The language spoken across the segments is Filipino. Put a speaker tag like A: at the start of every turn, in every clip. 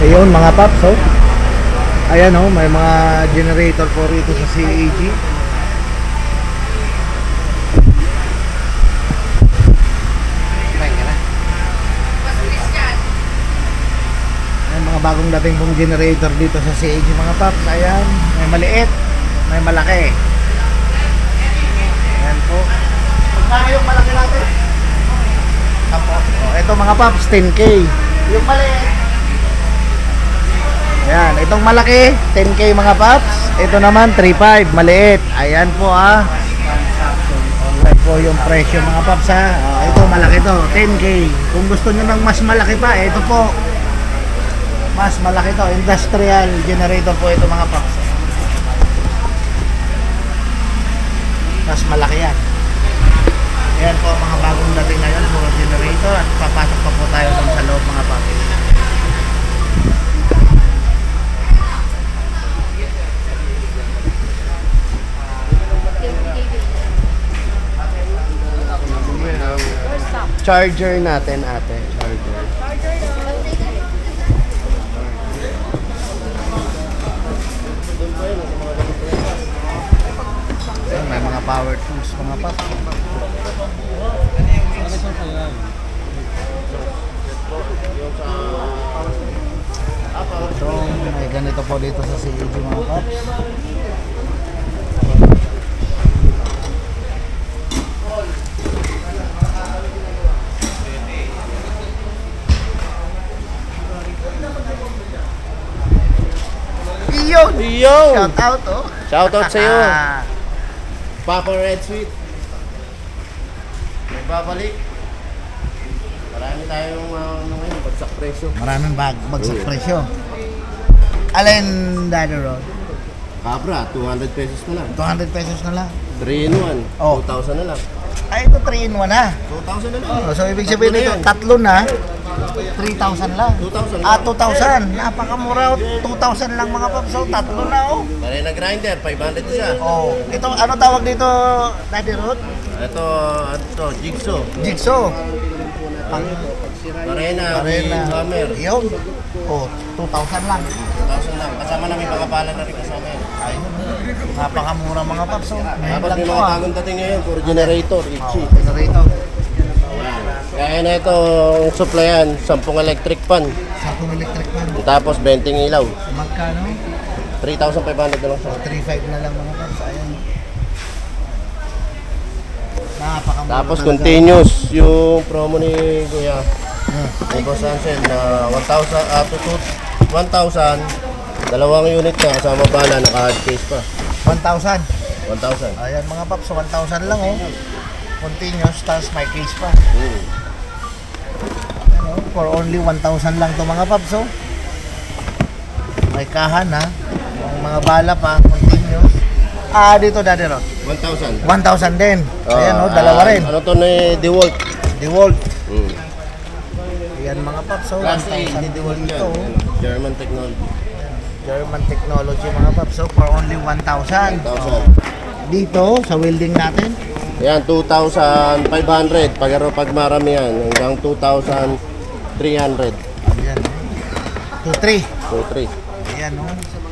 A: Ayun mga paps, oh. Ayan, oh, may mga generator po rito sa CAG. Ayan, mga bagong dating pong generator dito sa CAG mga paps. Ayan, may maliit, may malaki. Ayan po. Magkano yung malaki natin? Apo. Oh, ito mga paps, 10K. Yung maliit, ayan, itong malaki 10K mga paps. Ito naman 3.5, maliit. Ayan po ah. Online po yung presyo mga paps ha. Ito malaki to, 10K. Kung gusto nyo ng mas malaki pa, ito po. Mas malaki to, industrial generator po ito mga paps. Mas malaki yan. Ayan po mga bagong dating ngayon, puro generator. At papasok pa po tayo dun sa loob mga paps.
B: Charger natin ate, charger.
A: Ayan, may mga power tools mga pa. So, may ganito po dito sa CAG mga paps.
B: Yo!
A: Shout out, oh.
B: Shout out sa'yo. Papa Red Sweet. May babalik. Marami tayong bagsak presyo.
A: Maraming bagsak presyo. Alin, Daddy Rod?
B: Cabra, 200 pesos na lang.
A: 200 pesos na lang.
B: 3 in 1,
A: Oh.
B: 2,000 na lang.
A: Ay, ito 3 in 1 na.
B: 2,000 na lang.
A: Oh, so, ibig sabihin nito, tatlo na. 3,000 lang.
B: 2,000 lang.
A: Ah, 2,000. Napakamura. 2,000 lang mga paps. So, tatlo na, oh.
B: Marina grinder, 500 isa.
A: Oh, ito, ano tawag dito, Daddy Rod?
B: Ito, jigsaw.
A: Jigsaw.
B: Marina, hammer.
A: Yun. Oh, 2,000 lang.
B: 2,000 lang. Kasama namin mga pala na rin kasama yan.
A: Ayun. Napakamura mga paps. Oh. Ngayon
B: Tapos
A: lang
B: may
A: to,
B: mga
A: ah.
B: bagong dating ngayon, puro generator,
A: Oh,
B: Ichi.
A: generator.
B: Kaya na ito, supplyan, 10 electric fan.
A: 10 electric fan.
B: Tapos 20 ilaw.
A: Magkano?
B: 3,500 na lang siya.
A: 3.5 na lang mga paps. Ayan. Napakamura.
B: Tapos
A: talaga.
B: continuous yung promo ni Kuya. Ni Boss Ansel na 1,000, dalawang unit ka kasama bala, naka-hard case pa.
A: 1,000.
B: 1,000.
A: Ayan mga paps, 1,000 lang oh. Continuous, tapos may case pa. Ano, for only 1,000 lang to mga paps oh. May kahan ha. Yung mga bala pa, continuous. Ah, dito Daddy Rod.
B: 1,000.
A: 1,000 din. Ayan oh, dalawa rin.
B: Ano to ni DeWalt?
A: DeWalt. Ayan mga paps oh,
B: Class A,
A: 1,000
B: DeWalt
A: dito
B: yan.
A: oh.
B: German technology.
A: German technology mga paps oh, for only 1,000.
B: 1,000.
A: Dito sa welding natin.
B: Yan, 2,500. Pag maramihan, hanggang 2,300.
A: Ayan. 2-3.
B: 2,300.
A: Ayan o.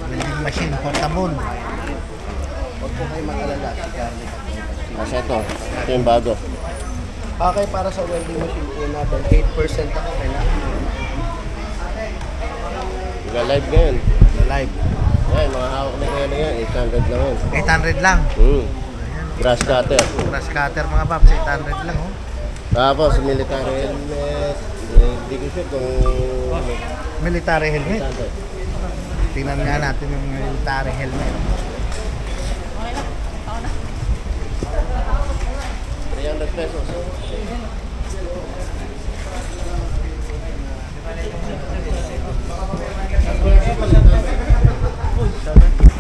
A: Welding machine, portable.
B: Huwag po kayo mag-alala. Kasi ito yung bago.
C: Okay, para sa welding machine po natin, 8% ako kailangan.
B: Live ngayon.
A: Live.
B: Yan, mga hawak na ngayon yan. 800 lang yan.
A: 800 lang.
B: Grass cutter.
A: Grass cutter mga paps, 800 lang oh.
B: Tapos, military helmet. Hindi ko sure kung...
A: Military helmet. Tingnan nga natin yung military helmet.
B: 300 pesos.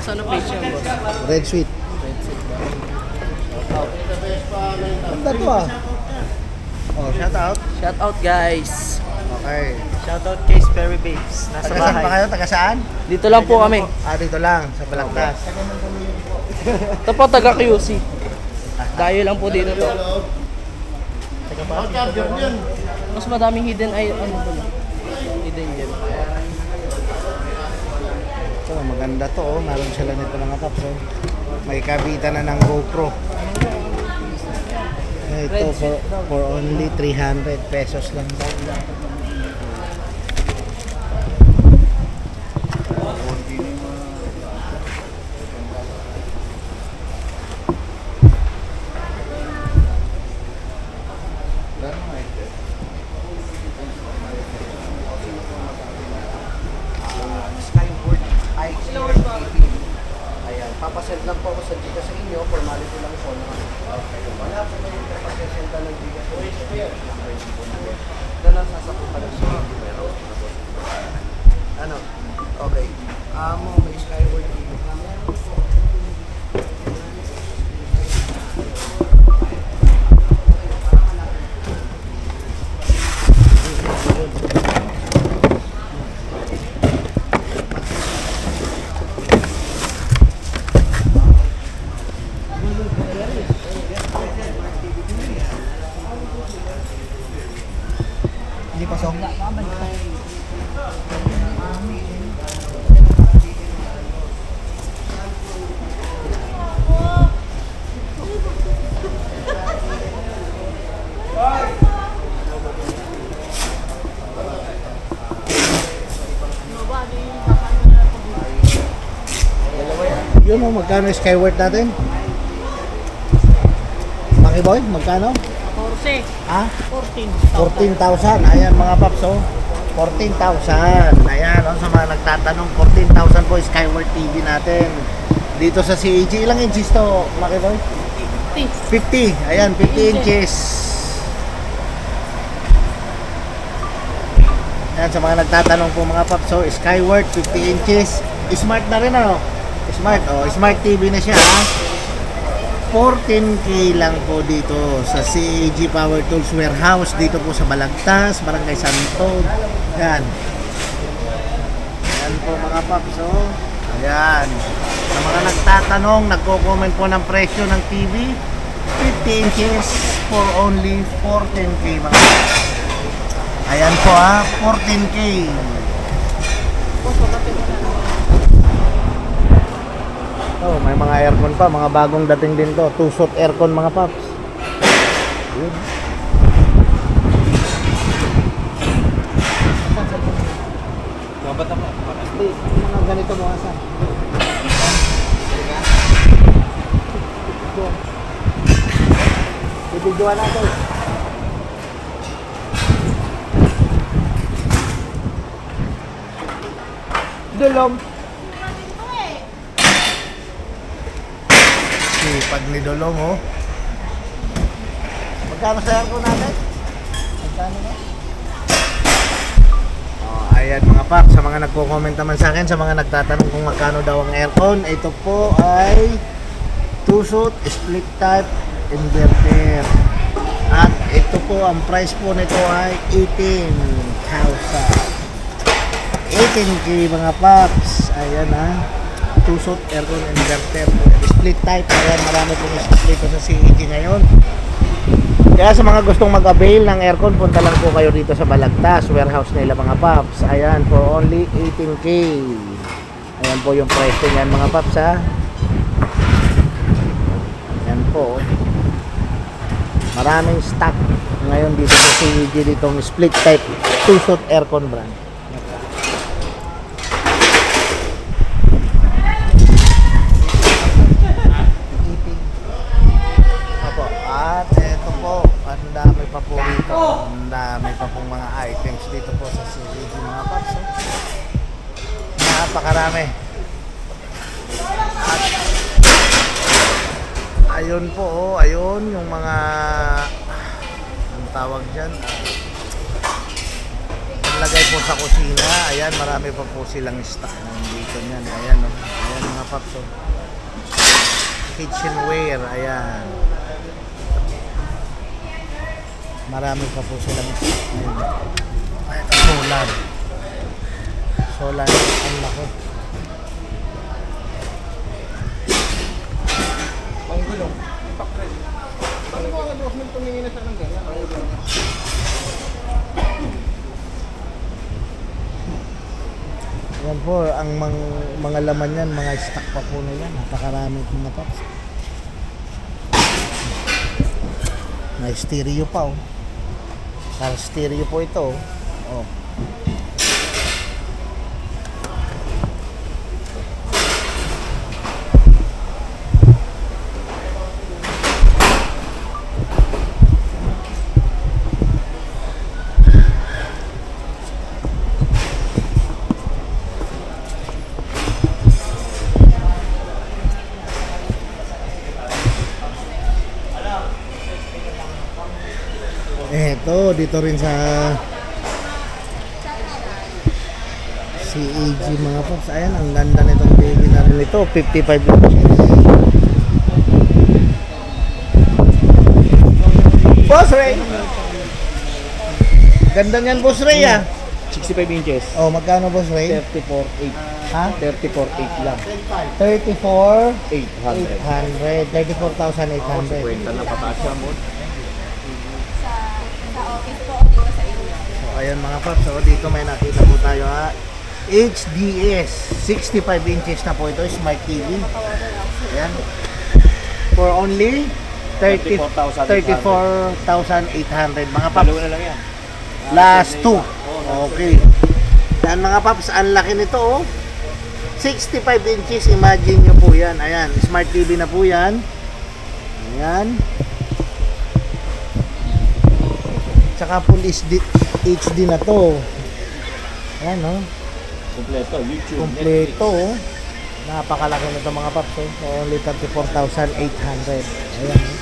C: Saan ang page yan, boss?
A: Red Sweet. Ganda to ah. Oh, shout out.
C: Shout out, guys.
A: Okay.
C: Shout out kay Sperry Babes. Nasa
A: Taga saan pa
C: bahay.
A: kayo? Taga saan?
C: Dito lang po kami.
A: Ah, dito lang, sa Balagtas.
C: Ito po, taga QC. Dayo lang po dito to.
B: Ang charger niyan.
C: Mas madaming hidden ay ano po lang. Hidden gem.
A: So, maganda to oh. Meron sila nito mga paps oh. May kabita na ng GoPro. Ito for only 300 pesos lang daw.
C: Skyward Ayan, papasend lang po ako sa Gcash sa inyo. Formality lang po. Wala po may papasenda ng Gcash. Ganun sasakupan lang siya. Ano? Okay. May Skyward TV.
A: Hindi pasok. Yun oh, magkano yung Skyward natin? Maki Boy, magkano?
D: 14.
A: Ha?
D: 14.
A: 14,000. Ayan mga paps oh. 14,000. Ayan oh, sa mga nagtatanong, 14,000 po Skyward TV natin. Dito sa CAG, ilang inches to, Maki Boy? 50. Ayan, 50 inches. Ayan, sa mga nagtatanong po mga paps oh, Skyward 50 inches. Smart na rin ano? Smart oh, Smart TV na siya ha. 14K lang po dito sa CAG Power Tools Warehouse dito po sa Balagtas, Barangay Santod. Ayan. Ayan po mga paps oh. Ayan. Sa mga nagtatanong, nagko-comment po ng presyo ng TV, 50 inches for only 14K mga paps. Ayan po ha, 14K. Oh, may mga aircon pa, mga bagong dating din to. Tusot aircon mga paps. Yun.
C: Mabata mo.
A: Hindi, mga ganito mo asa. Ibigduan natin. Dulom. Pag ni Dolong oh. Magkano sa aircon natin? Magkano na? Oh, ayan mga paps, sa mga nagko-comment naman sa akin, sa mga nagtatanong kung magkano daw ang aircon, ito po ay Tusot split type inverter. At ito po, ang price po nito ay 18,000. 18K mga paps. Ayan ha. Tusot aircon inverter. Split type. Ayan, marami pong split dito sa CAG ngayon. Kaya sa mga gustong mag-avail ng aircon, punta lang po kayo dito sa Balagtas, warehouse nila mga paps. Ayan, for only 18K. Ayan po yung presyo niyan mga paps ha. Ayan po. Maraming stock ngayon dito sa CAG ditong split type Tusot aircon brand. At eto po, ang dami pa po dito. Ang dami pa pong mga items dito po sa CAG mga paps. Oh. Napakarami. At ayun po, oh, ayun yung mga ang tawag dyan. Lagay po sa kusina. Ayan, marami pa po silang stock dito niyan. Ayan, oh. Ayan mga paps. Oh. Kitchenware, ayan. Marami pa po silang stock. Ayan. Solar. Solar, ang laki.
C: Panggulong. Pakren. Ano ba ang dos mong tumingin na sa ng ganyan?
A: Yan po, ang mga laman yan, mga stock pa po nila. Napakarami po mga paps. May stereo pa, oh. Car stereo po ito, oh. Eto, dito rin sa CAG mga paps. Ayan, ang ganda nitong baby na rin ito. 55 inches. Boss Ray! Ganda niyan, Boss Ray, ah.
C: 65 inches.
A: Oh, magkano, Boss Ray?
C: 34.8.
A: Ha?
C: 34.8 lang.
A: 34,800.
C: 800.
A: 34,800.
C: Kwenta na pataas siya mo.
A: So, ayan mga paps, so, dito may nakita po tayo, ha. HDS, 65 inches na po ito, Smart TV. Ayan. For only 34,800 mga paps.
C: Dalawa na lang yan.
A: Last two. Okay. Yan mga paps, ang laki nito, oh. 65 inches, imagine nyo po yan. Ayan, Smart TV na po yan. Ayan. Tsaka full HD na to. Ayan, oh.
C: Kompleto, YouTube,
A: Kompleto, oh. Napakalaki nito mga paps, oh. So, only 34,800. Ayan, oh.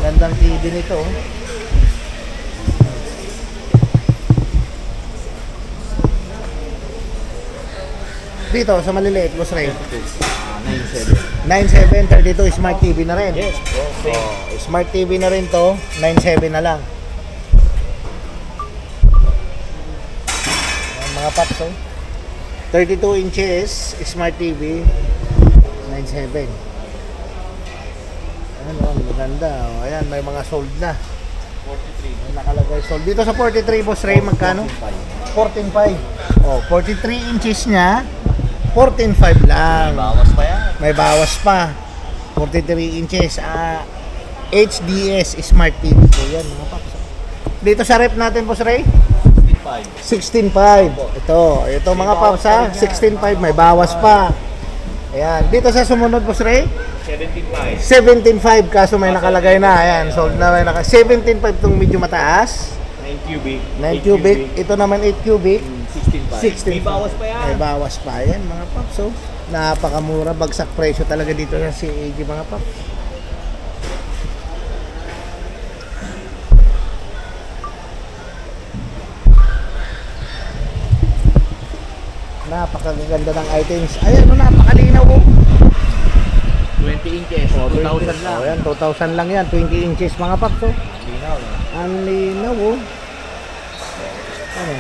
A: Gandang TV nito, oh. Dito, sa maliliit, Boss Ray.
C: 97.
A: 9732 Smart TV na rin.
C: Yes, bro.
A: Oh, Smart TV na rin to, 97 na lang. Ayan, mga paps, oh. 32 inches Smart TV, 97. Ayan, oh, maganda. Oh, ayan, may mga sold na.
C: 43.
A: May nakalagay sold. Dito sa 43, Boss Ray, magkano? 14.5. Oh, 43 inches niya, 14.5 lang.
C: Bawas pa yan.
A: May bawas pa. 43 inches. HDS Smart TV po yan mga paps. Dito sa rep natin, Boss Ray,
C: 16.5.
A: 16.5. Ito mga paps, ha. 16.5, may bawas pa. Ayan. Dito sa sumunod, Boss Ray,
C: 17.5.
A: 17.5, kaso may nakalagay na. Ayan, sold na. May 17.5 itong medyo mataas.
C: 9 cubic.
A: 9 cubic. Ito naman 8 cubic.
C: 16.5.
A: 16.
C: May bawas pa yan.
A: May bawas pa. Ayan mga paps. So, napakamura. Bagsak presyo talaga dito sa CAG mga paps. Napakaganda ng items. Ayan, no, napakalinaw, oh.
C: 20 inches. 2,000 lang.
A: Oh, ayan, 2,000 lang yan. 20 inches mga paps, oh.
C: Linaw, no?
A: Ang linaw, oh. Ano?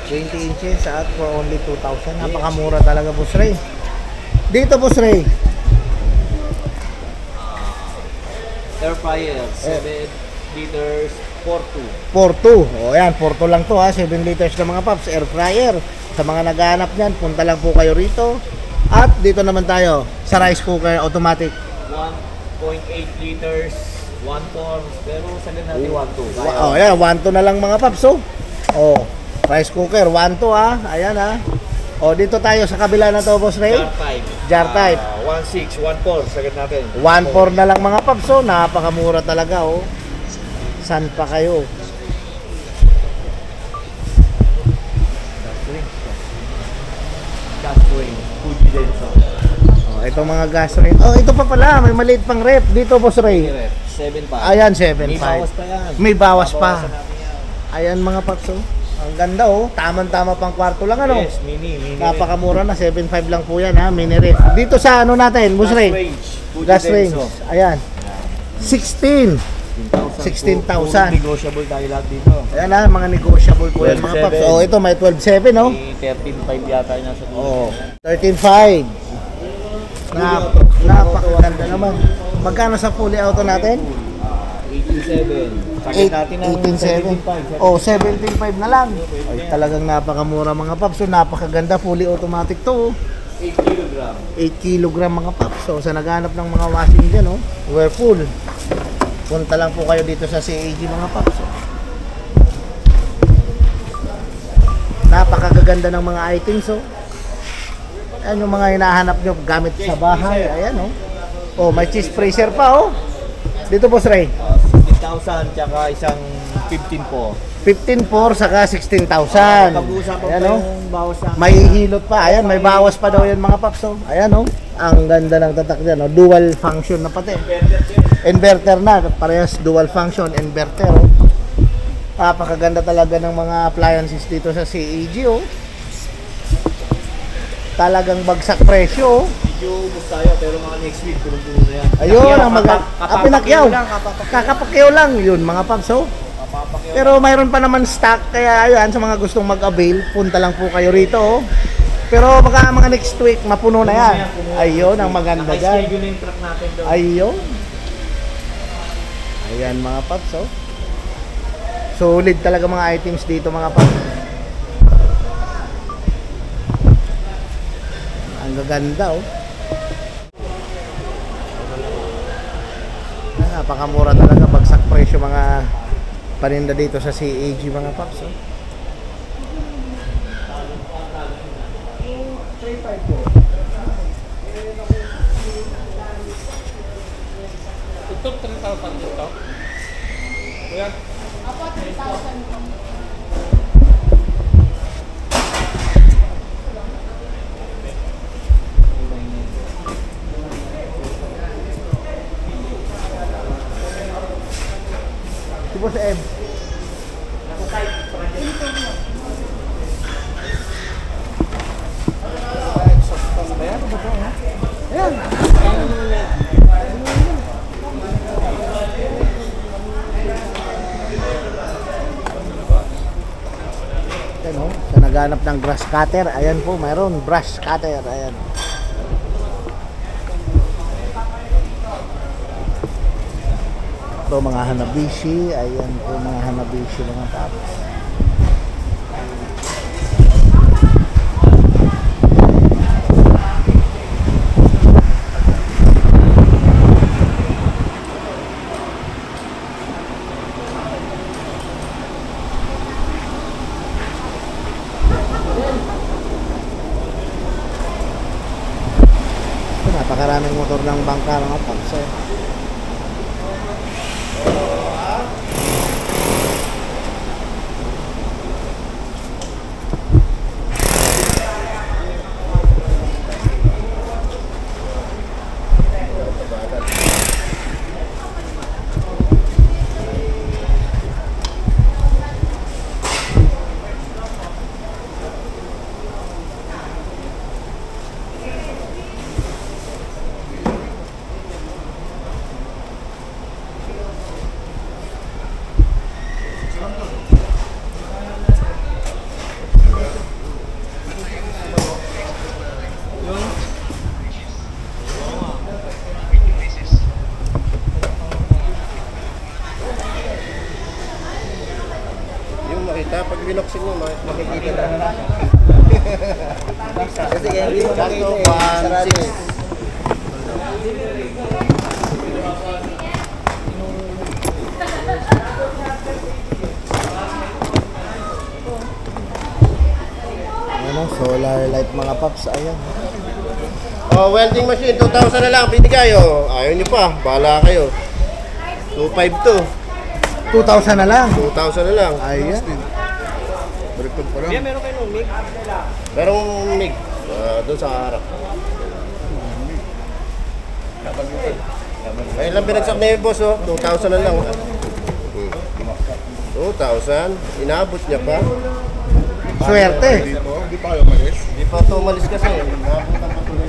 A: 20 inches at for only 2,000. Napakamura talaga, Boss Ray. Dito, Boss Ray.
C: Air fryer, 7 liters, 4.2.
A: 4.2. O yan, 4.2 lang to, ha. 7 liters na mga paps. Air fryer. Sa mga naghahanap niyan, punta lang po kayo rito. At dito naman tayo sa rice cooker automatic.
C: 1.8 liters, 1.4. Pero sabihin natin 1.2.
A: Oh, yan, 1.2 na lang mga paps, oh. Oh, rice cooker 1.2, ha. Ayan, ha. O dito tayo sa kabila na to, Boss Ray.
C: Jar 5.
A: Jar type.
E: 1.6, 1.4, sagad natin.
A: 1.4 na lang mga paps, oh. Napakamura talaga, oh. San pa kayo?
E: Gaswing, Fuji Denso.
A: Oh, ito mga gas rin. Oh, ito pa pala, may maliit pang rep dito, Boss Ray.
E: 7.5.
A: Ayan,
E: May
A: 7.5.
E: bawas pa yan.
A: May bawas pa.
E: Babawasan natin yan.
A: Ayan mga paps, oh. Ang ganda, oh. Tamang-tama pang kwarto lang, ano?
E: Yes, mini.
A: Napakamura na, 7.5 lang po yan, ha. Mini ref. Dito sa ano natin, Boss Ray?
E: Fuji
A: Gas range.
E: Denso.
A: Ayan. 16. 16,000.
E: Negotiable tayo lahat dito.
A: Ayan ha, mga negotiable po yan mga
E: 12.7.
A: paps. Oh, ito may 12.7, no?
E: May 13.5 yata yung nasa dulo.
A: Oh, 13.5. Napakaganda naman. Magkano sa fully auto natin?
E: 18.7. Sakit natin ng
A: 18.7. Oh, 17.5 na lang. Ay, talagang napakamura mga paps. So, napakaganda. Fully automatic to.
E: 8 kilogram.
A: 8 kilogram mga paps. So, sa naghanap ng mga washing dyan, oh, Whirlpool. Punta lang po kayo dito sa CAG mga paps. Oh. Napakaganda ng mga items, oh. Ayan yung mga hinahanap nyo gamit sa bahay. Ayan, oh. Oh, may cheese freezer pa, oh. Dito, Boss Ray.
E: 16,000 tsaka isang 15 po.
A: 15.4 saka 16,000.
E: Pag-uusapan
A: Ayan,
E: pa
A: oh.
E: yung bawas sa
A: May hilot pa. Ayan, may bawas pa daw yan mga paps, oh. Ayan, oh. Ang ganda ng tatak dyan, oh. Dual function na pati. Inverter na. Parehas dual function. Inverter, oh. Napakaganda talaga ng mga appliances dito sa CAG, oh. Talagang bagsak presyo, oh.
E: Medyo ubos tayo pero mga next week puno-puno na yan.
A: Ayun, ang pinakyaw.
E: Kapapakyaw
A: Kakapakyaw lang yun mga paps, oh. Pero mayroon pa naman stock, kaya ayan, sa mga gustong mag-avail, punta lang po kayo rito, oh. Pero baka mga next week, mapuno na yan. Ayun, ang maganda dyan.
E: Naka-schedule na yung truck natin doon.
A: Ayun. Ayan mga paps, oh. Solid talaga mga items dito mga paps. Ang gaganda, oh. Napakamura talaga, bagsak presyo mga paninda dito sa CAG mga paps, oh.
D: Tutup 3,000 dito. Kuya. Apa 3,000?
A: Si Boss M. Ayan. Ayan, oh. Sa naghanap ng grass cutter, ayan po, mayroon brush cutter, ayan. Ito mga hanabishi, ayan po mga hanabishi mga paps. Ito, napakaraming motor ng bangka mga paps, eh.
B: makita. Pag binoksin mo, makikita na.
C: Kasi kaya hindi mo makita eh. Sarado eh.
A: Ano, solar light mga paps, ayan.
B: Oh, welding machine, 2,000 na lang, binigay oh. Ayaw nyo pa, bahala kayo. 2,500 to.
A: 2,000 na lang.
B: 2,000 na lang.
A: Ayan.
B: Merong mig. Doon sa harap. Ayun lang binagsak na yun, boss oh. 2,000 na lang. 2,000. Inabot niya pa.
A: Swerte.
B: Di pa ito umalis kasi. Inabot ang patuloy.